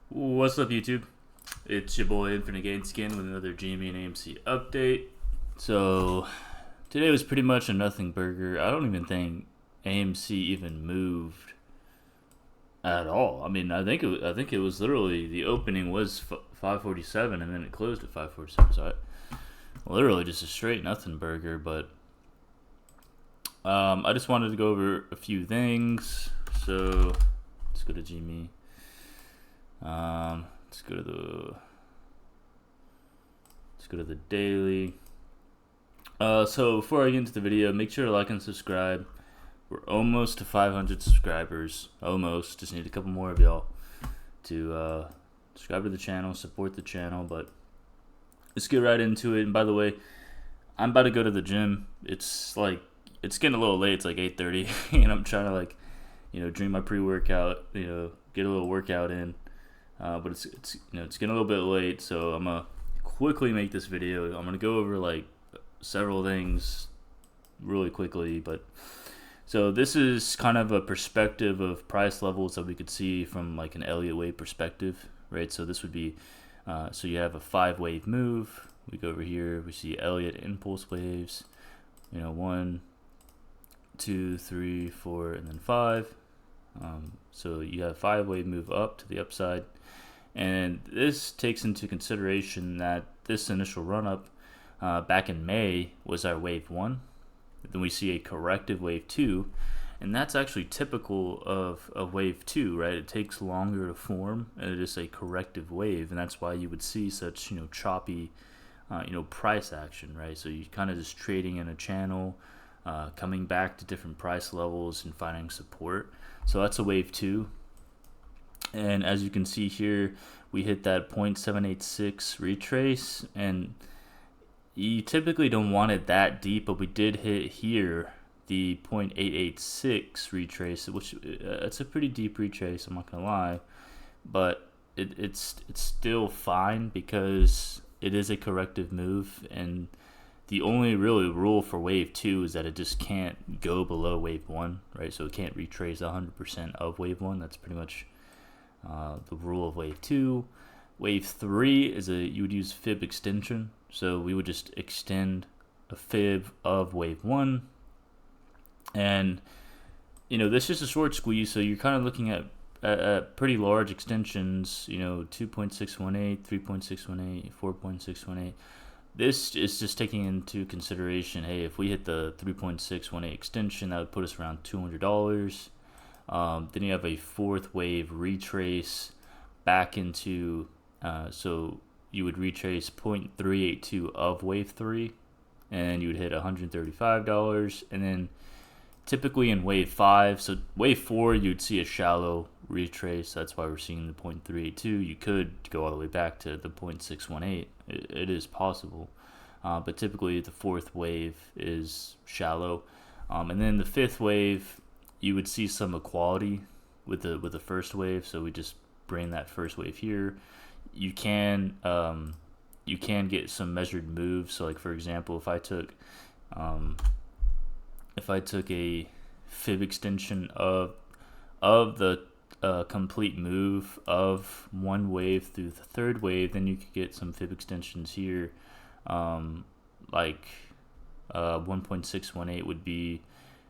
What's up, YouTube? It's your boy Infinite Gain Skin with another GME and AMC update. So today was pretty much a nothing burger. I don't even think AMC even moved at all. I mean, I think it was literally the opening was 547 and then it closed at 547. So literally just a straight nothing burger. But I just wanted to go over a few things. So let's go to GME. Let's go to the daily. So before I get into the video, make sure to like and subscribe. We're almost to 500 subscribers. Almost. Just need a couple more of y'all to subscribe to the channel, support the channel. But let's get right into it. And by the way, I'm about to go to the gym. It's getting a little late. It's like 8:30, and I'm trying to drink my pre-workout. Get a little workout in. But it's getting a little bit late, so I'm gonna quickly make this video. I'm gonna go over several things really quickly. But so this is kind of a perspective of price levels that we could see from like an Elliott wave perspective, right? So this would be so you have a 5-wave move. We go over here, we see Elliott impulse waves. 1, 2, 3, 4, and then 5. So you have 5-wave move up to the upside. And this takes into consideration that this initial run-up back in May was our wave 1. Then we see a corrective wave 2, and that's actually typical of wave 2, right? It takes longer to form, and it is a corrective wave, and that's why you would see such choppy price action, right? So you kind of just trading in a channel, coming back to different price levels and finding support. So that's a wave 2. And as you can see here, we hit that 0.786 retrace, and you typically don't want it that deep, but we did hit here the 0.886 retrace, which it's a pretty deep retrace, I'm not gonna lie, but it's still fine because it is a corrective move, and the only really rule for wave 2 is that it just can't go below wave 1, right? So it can't retrace 100% of wave 1. That's pretty much the rule of wave 2. Wave 3 is you would use fib extension. So we would just extend a fib of wave 1. And, this is a short squeeze, so you're kind of looking at pretty large extensions, 2.618, 3.618, 4.618. This is just taking into consideration, hey, if we hit the 3.618 extension, that would put us around $200. Then you have a 4th wave retrace back into, so you would retrace 0.382 of wave 3, and you would hit $135. And then typically in wave 5, so wave 4, you'd see a shallow retrace. That's why we're seeing the 0.382. You could go all the way back to the 0.618. It is possible, but typically the 4th wave is shallow, and then the 5th wave, you would see some equality with the 1st wave. So we just bring that 1st wave here. You can get some measured moves. So like, for example, if I took a fib extension of the complete move of 1 wave through the 3rd wave, then you could get some fib extensions here. 1.618 would be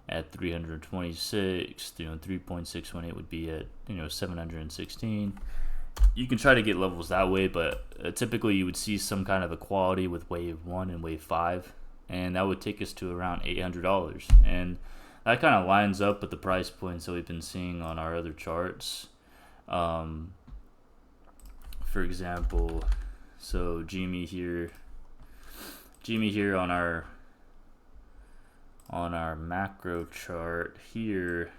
at 326, 3.618 would be at 716. You can try to get levels that way, but typically you would see some kind of equality with wave 1 and wave 5, and that would take us to around $800. And that kind of lines up with the price points that we've been seeing on our other charts. For example, so GME here on our macro chart here.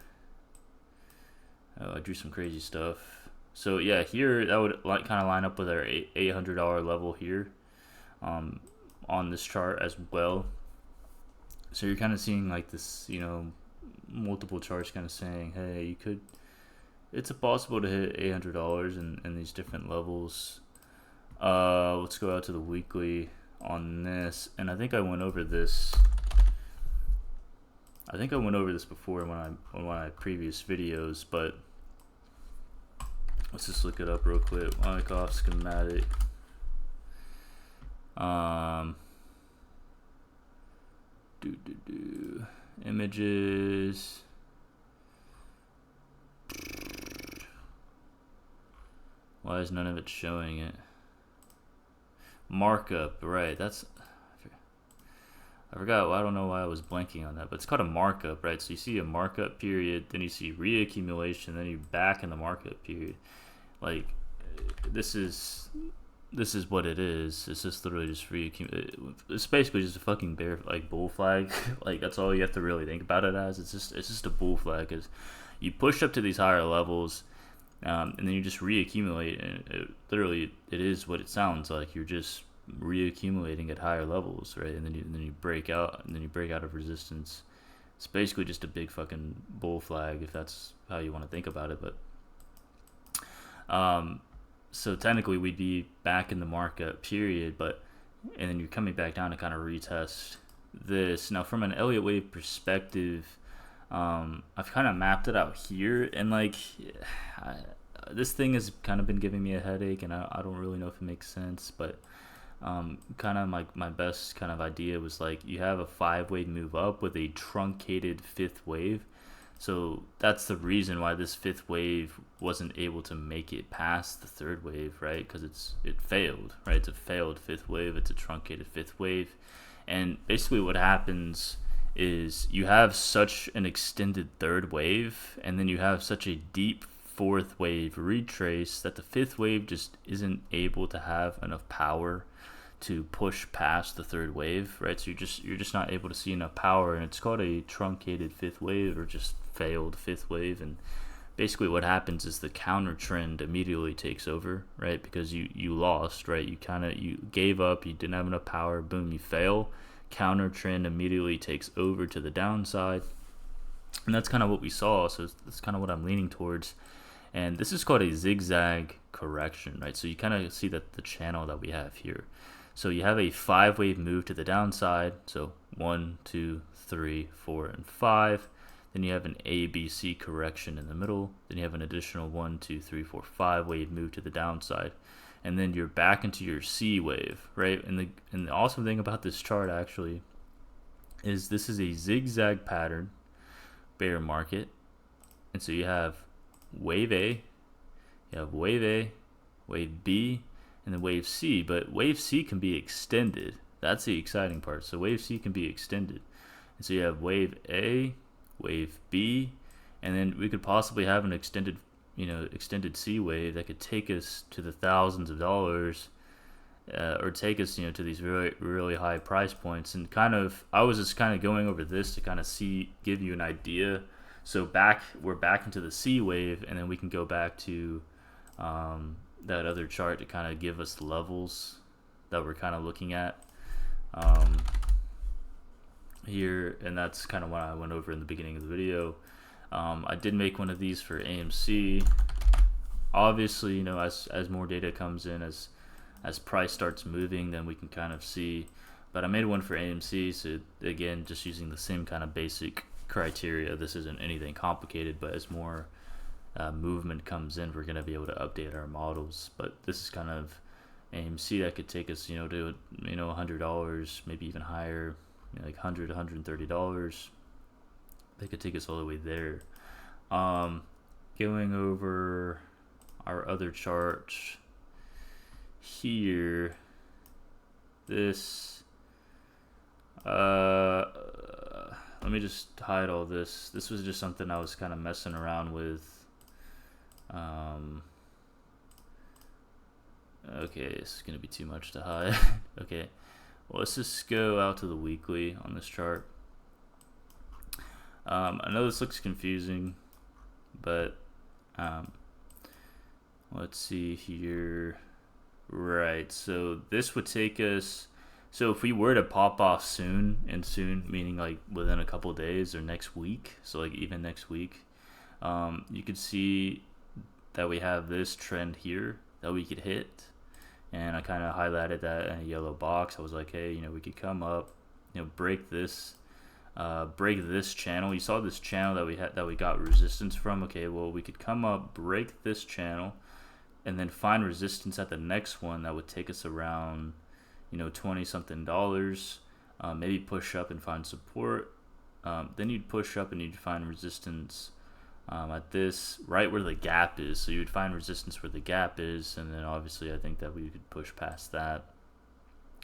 I drew some crazy stuff. So yeah, here that would kind of line up with our $800 level here on this chart as well. So you're kind of seeing like this, multiple charts kind of saying, hey, it's possible to hit $800 in these different levels. Let's go out to the weekly on this, and I think I went over this. before in one of my previous videos, but Let's just look it up real quick. Wyckoff schematic. Images. Why is none of it showing it? Markup, right? I forgot. Well, I don't know why I was blanking on that, but it's called a markup, right? So you see a markup period, then you see reaccumulation, then you're back in the markup period. Like, this is what it is. It's just literally just reaccumulate. It's basically just a fucking bear, like, bull flag. Like, that's all you have to really think about it as. It's just a bull flag, because you push up to these higher levels, and then you just reaccumulate, and literally it is what it sounds like. You're just reaccumulating at higher levels, right? And then you break out, of resistance. It's basically just a big fucking bull flag, if that's how you want to think about it. But so technically we'd be back in the markup period, and then you're coming back down to kind of retest this. Now, from an Elliott wave perspective, I've kind of mapped it out here, and like, this thing has kind of been giving me a headache, and I don't really know if it makes sense, but kind of my best kind of idea was, like, you have a 5-wave move up with a truncated 5th wave. So that's the reason why this 5th wave wasn't able to make it past the 3rd wave, right? Because it failed, right? It's a failed 5th wave. It's a truncated 5th wave. And basically what happens is you have such an extended 3rd wave, and then you have such a deep 4th wave retrace that the 5th wave just isn't able to have enough power to push past the 3rd wave, right? So you're just not able to see enough power, and it's called a truncated 5th wave, or just failed 5th wave. And basically what happens is the counter trend immediately takes over, right? Because you lost, right? You gave up, you didn't have enough power, boom, you fail. Counter trend immediately takes over to the downside, and that's kind of what we saw. So that's kind of what I'm leaning towards. And this is called a zigzag correction, right? So you kind of see that the channel that we have here. So you have a 5-wave move to the downside. So 1, 2, 3, 4, and 5. Then you have an ABC correction in the middle. Then you have an additional 1, 2, 3, 4, 5-wave move to the downside. And then you're back into your C wave, right? And the awesome thing about this chart actually is this is a zigzag pattern bear market. And so you have wave A, you have wave A, wave B, and then wave C. But wave C can be extended. That's the exciting part. So wave C can be extended. And so you have wave A, wave B, and then we could possibly have an extended C wave that could take us to the thousands of dollars, or take us, to these really, really high price points. And I was just kind of going over this to kind of give you an idea. So we're back into the C wave, and then we can go back to that other chart to kind of give us the levels that we're kind of looking at here. And that's kind of what I went over in the beginning of the video. I did make one of these for AMC. Obviously, as more data comes in, as price starts moving, then we can kind of see. But I made one for AMC, so again, just using the same kind of basic criteria. This isn't anything complicated, but as more movement comes in, we're going to be able to update our models. But this is kind of AMC that could take us, to $100, maybe even higher, like $100, $130. They could take us all the way there. Going over our other chart here, this let me just hide all this. This was just something I was kind of messing around with. Okay, this is gonna be too much to hide. Okay, well, let's just go out to the weekly on this chart. I know this looks confusing, but let's see here. Right, so this would take us, so if we were to pop off soon, and soon meaning like within a couple days or next week, so like even next week, you could see that we have this trend here that we could hit. And I kind of highlighted that in a yellow box. I was like, hey, we could come up, break this channel. You saw this channel that we got resistance from. Okay, well, we could come up, break this channel, and then find resistance at the next one that would take us around, you know, 20 something dollars. Maybe push up and find support. Then you'd push up and you'd find resistance at this, right where the gap is. So you would find resistance where the gap is, and then obviously I think that we could push past that,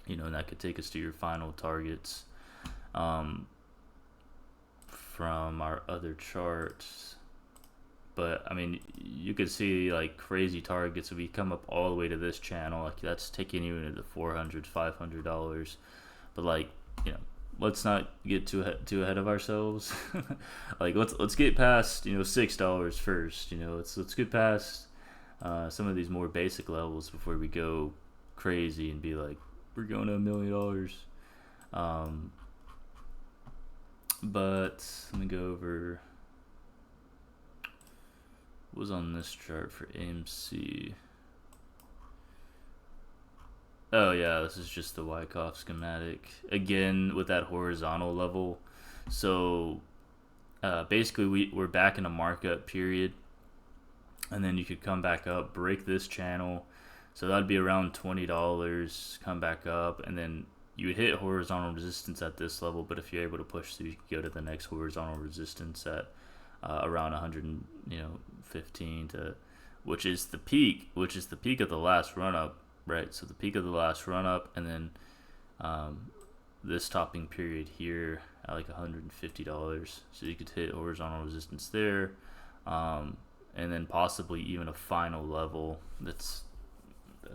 you know, and that could take us to your final targets from our other charts. But I mean, you could see like crazy targets if we come up all the way to this channel, like that's taking you into the $400, $500. But like, you know, let's not get too ahead of ourselves. Like let's get past, you know, $6 first. You know, let's get past some of these more basic levels before we go crazy and be like, we're going to $1 million. But let me go over what was on this chart for AMC. Oh yeah, this is just the Wyckoff schematic again with that horizontal level. So basically we're back in a markup period, and then you could come back up, break this channel, so that'd be around $20, come back up, and then you would hit horizontal resistance at this level. But if you're able to push through, you could go to the next horizontal resistance at around 115 to, which is the peak of the last run up, right? So the peak of the last run up, and then this topping period here at like $150. So you could hit horizontal resistance there, and then possibly even a final level that's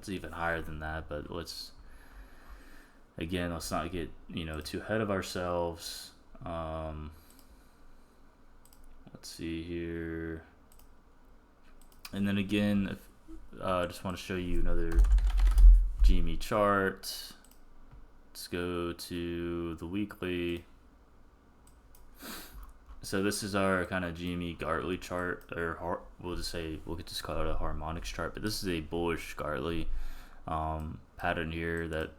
even higher than that. But let's not get, you know, too ahead of ourselves. Let's see here. And then again, I just want to show you another GME chart. Let's go to the weekly. So this is our kind of GME Gartley chart, or we'll just call it a harmonics chart. But this is a bullish Gartley pattern here that,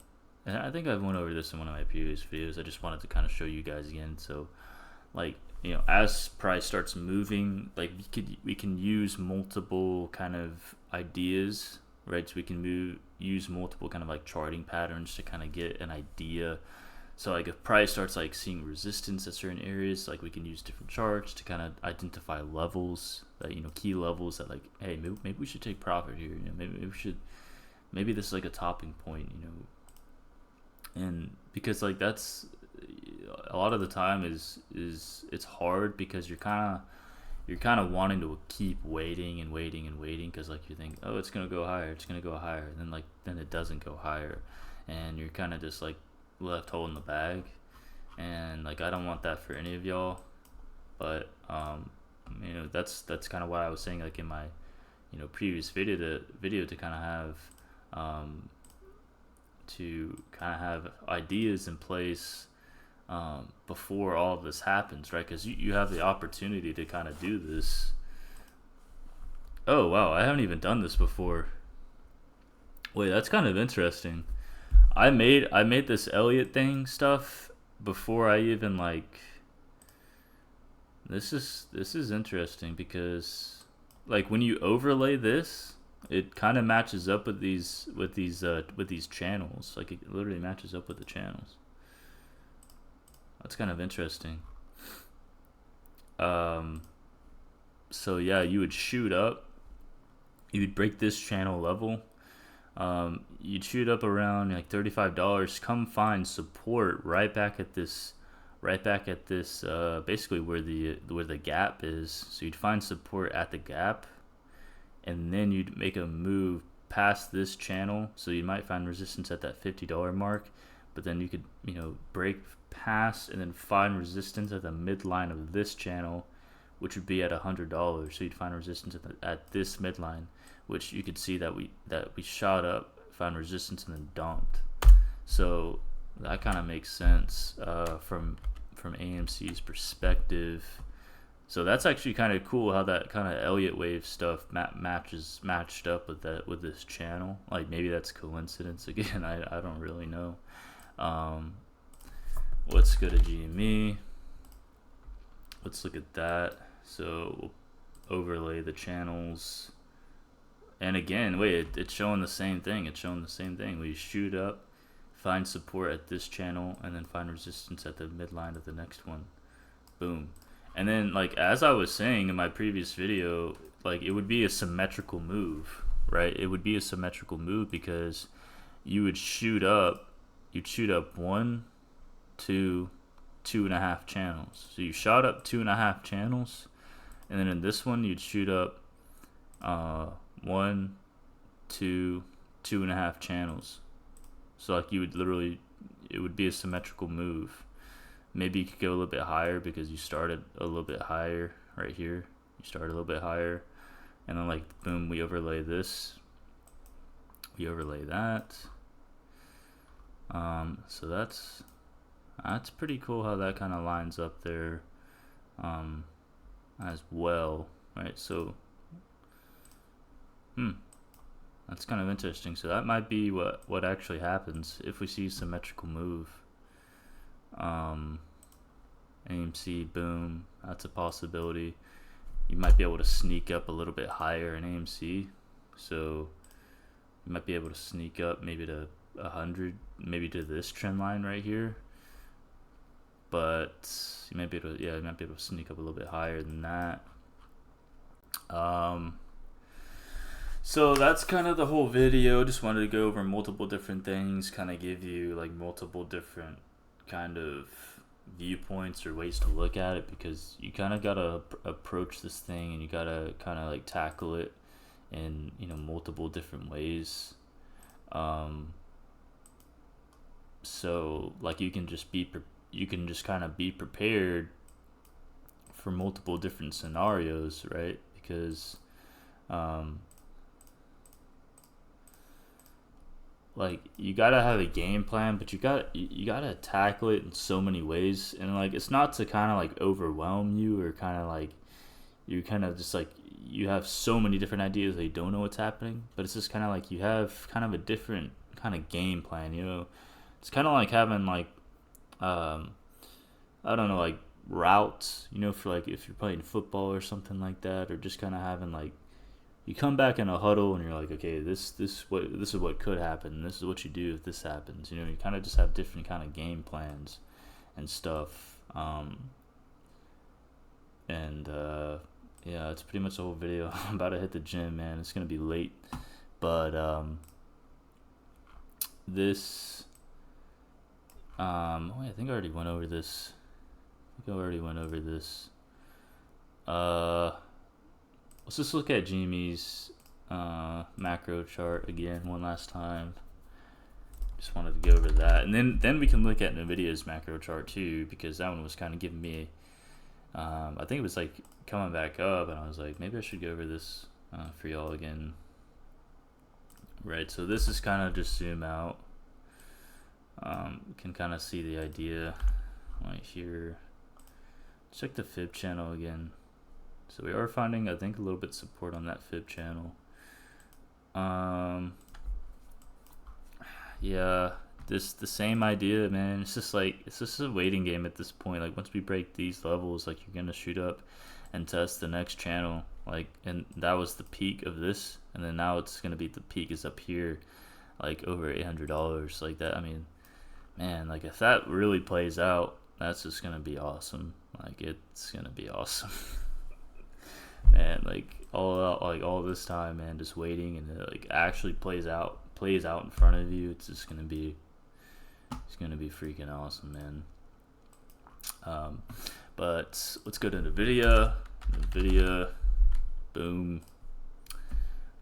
and I think I went over this in one of my previous videos. I just wanted to kind of show you guys again. So like, you know, as price starts moving, like we can use multiple kind of ideas, right? So we can use multiple kind of like charting patterns to kind of get an idea. So like if price starts like seeing resistance at certain areas, like we can use different charts to kind of identify levels that, you know, key levels that like, hey, maybe we should take profit here. You know, maybe this is like a topping point, you know. And because like that's a lot of the time is it's hard because you're kind of wanting to keep waiting because like you think, oh, it's gonna go higher, and then it doesn't go higher, and you're kind of just like left holding the bag. And like I don't want that for any of y'all. But you know, that's kind of why I was saying, like in my, you know, previous video to kind of have ideas in place before all of this happens, right? Because you have the opportunity to kind of do this. Oh wow, I haven't even done this before. Wait, that's kind of interesting. I made this Elliott thing stuff before I even like. This is interesting because like when you overlay this, it kind of matches up with these channels. Like it literally matches up with the channels. That's kind of interesting. So yeah, you would shoot up. You would break this channel level. You'd shoot up around like $35. Come find support right back at this. Basically where the gap is. So you'd find support at the gap, and then you'd make a move past this channel. So you might find resistance at that $50 mark, but then you could, you know, break past and then find resistance at the midline of this channel, which would be at $100. So you'd find resistance at this midline, which you could see that we shot up, found resistance, and then dumped. So that kind of makes sense from AMC's perspective. So that's actually kind of cool how that kind of Elliott wave stuff matched up with this channel. Like maybe that's coincidence again. I don't really know. Let's go to GME. Let's look at that. So we'll overlay the channels. And again, wait, it's showing the same thing. It's showing the same thing. We shoot up, find support at this channel, and then find resistance at the midline of the next one. Boom. And then, like, as I was saying in my previous video, like, it would be a symmetrical move, right? It would be a symmetrical move because you would shoot up, you'd shoot up 1, 2, 2.5 channels. So you shot up 2.5 channels, and then in this one you'd shoot up 1, 2, 2.5 channels. So like you would literally, it would be a symmetrical move. Maybe you could go a little bit higher because you started a little bit higher right here. You started a little bit higher, and then like boom, we overlay this, we overlay that. So that's pretty cool how that kind of lines up there as well, right? So that's kind of interesting. So that might be what actually happens if we see a symmetrical move. AMC, boom, that's a possibility. You might be able to sneak up a little bit higher in AMC, so you might be able to sneak up maybe to 100, maybe to this trend line right here. But you might be able to, you might be able to sneak up a little bit higher than that. So that's kind of the whole video. Just wanted to go over multiple different things, kind of give you like multiple different kind of viewpoints or ways to look at it, because you kind of gotta approach this thing and you gotta kind of like tackle it in, you know, multiple different ways. So like you can just kind of be prepared for multiple different scenarios, right? Because like you gotta have a game plan, but you gotta tackle it in so many ways. And like it's not to kind of like overwhelm you or kind of like you kind of just like you have so many different ideas that you don't know what's happening, but it's just kind of like you have kind of a different kind of game plan, you know. It's kind of like having like I don't know, like routes, you know, for like if you're playing football or something like that, or just kind of having like you come back in a huddle and you're like, okay, this is what could happen. This is what you do if this happens. You know, you kind of just have different kind of game plans and stuff. Yeah, it's pretty much the whole video. I'm about to hit the gym, man. It's gonna be late, but this. I think I already went over this. Let's just look at GME's macro chart again one last time. Just wanted to go over that, and then we can look at Nvidia's macro chart too, because that one was kind of giving me. I think it was like coming back up, and I was like, maybe I should go over this for y'all again. Right, so this is kind of just zoom out. You can kind of see the idea right here. Check the fib channel again. So we are finding, I think, a little bit support on that fib channel. Yeah, the same idea, man. It's just a waiting game at this point. Like once we break these levels, like you're gonna shoot up and test the next channel. Like, and that was the peak of this, and then now it's gonna be the peak is up here, like over $800, like that. I mean, man, like if that really plays out, that's just gonna be awesome. Like it's gonna be awesome. Man, like all this time, man, just waiting, and it like actually plays out in front of you. It's just gonna be freaking awesome, man. But let's go to Nvidia, boom.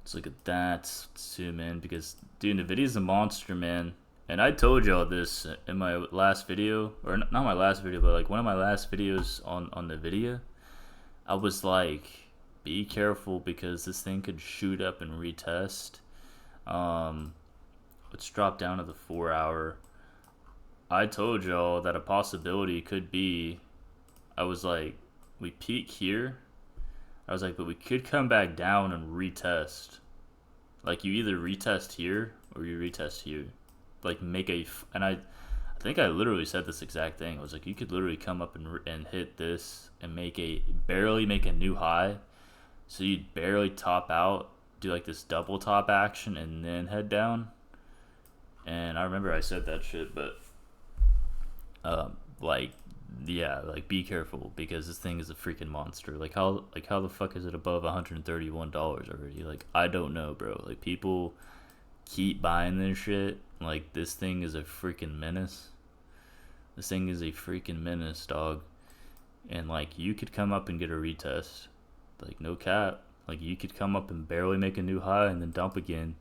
Let's look at that. Let's zoom in, because dude, Nvidia's a monster, man. And I told y'all this in my last video, or not my last video, but like one of my last videos on Nvidia. I was like, be careful, because this thing could shoot up and retest. Let's drop down to the 4 hour. I told y'all that a possibility could be, I was like, we peak here. I was like, but we could come back down and retest. Like you either retest here or you retest here. Like make a, and I think I literally said this exact thing. I was like, you could literally come up and hit this and barely make a new high. So you'd barely top out, do like this double top action and then head down. And I remember I said that shit, but like, yeah, like be careful because this thing is a freaking monster. Like how the fuck is it above $131 already? Like, I don't know, bro. Like, people keep buying this shit. Like, this thing is a freaking menace. This thing is a freaking menace, dog. And like, you could come up and get a retest. Like, no cap. Like, you could come up and barely make a new high and then dump again.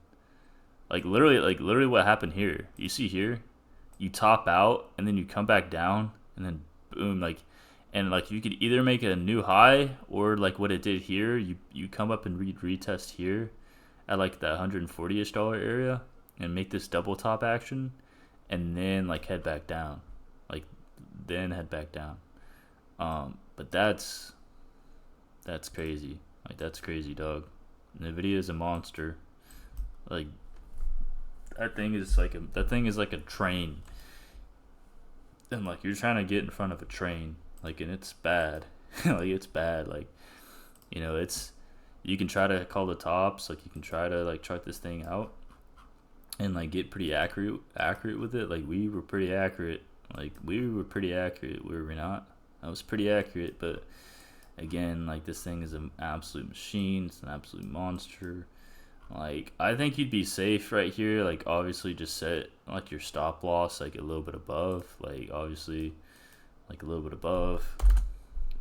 Like literally what happened here. You see here, you top out and then you come back down and then boom, like, and like you could either make a new high or like what it did here, you come up and retest here at like the $140-ish area and make this double top action and then like head back down. Like, then head back down. But that's crazy. Like, that's crazy, dog. Nvidia is a monster. Like, that thing is like a train. And like, you're trying to get in front of a train, like, and it's bad. Like, it's bad. Like, you know, you can try to call the tops, like you can try to like chart this thing out and like get pretty accurate with it. Like, we were pretty accurate. Were we not? I was pretty accurate, but again, like, this thing is an absolute machine. It's an absolute monster. Like, I think you'd be safe right here. Like, obviously just set like your stop loss like a little bit above, like obviously like a little bit above,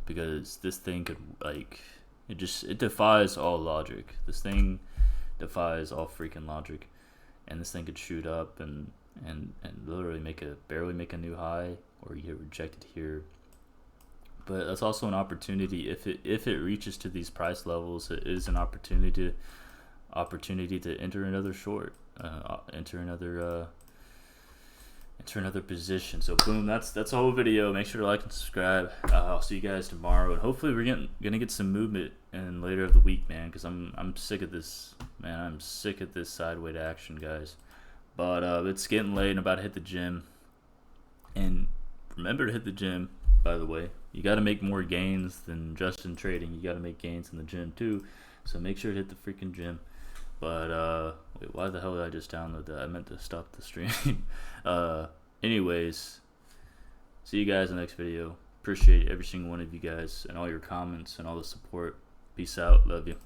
because this thing could, like, it defies all logic. This thing defies all freaking logic, and this thing could shoot up and literally barely make a new high, or you get rejected here. But that's also an opportunity. If it reaches to these price levels, it is an opportunity to enter another short, enter another position. So boom, that's the whole video. Make sure to like and subscribe. I'll see you guys tomorrow, and hopefully we're gonna get some movement in later of the week, man, because I'm sick of this, man. I'm sick of this sideways action, guys. But it's getting late and I'm about to hit the gym. And remember to hit the gym, by the way. You got to make more gains than just in trading. You got to make gains in the gym too. So make sure to hit the freaking gym. But wait, why the hell did I just download that? I meant to stop the stream. Anyways, see you guys in the next video. Appreciate every single one of you guys and all your comments and all the support. Peace out. Love you.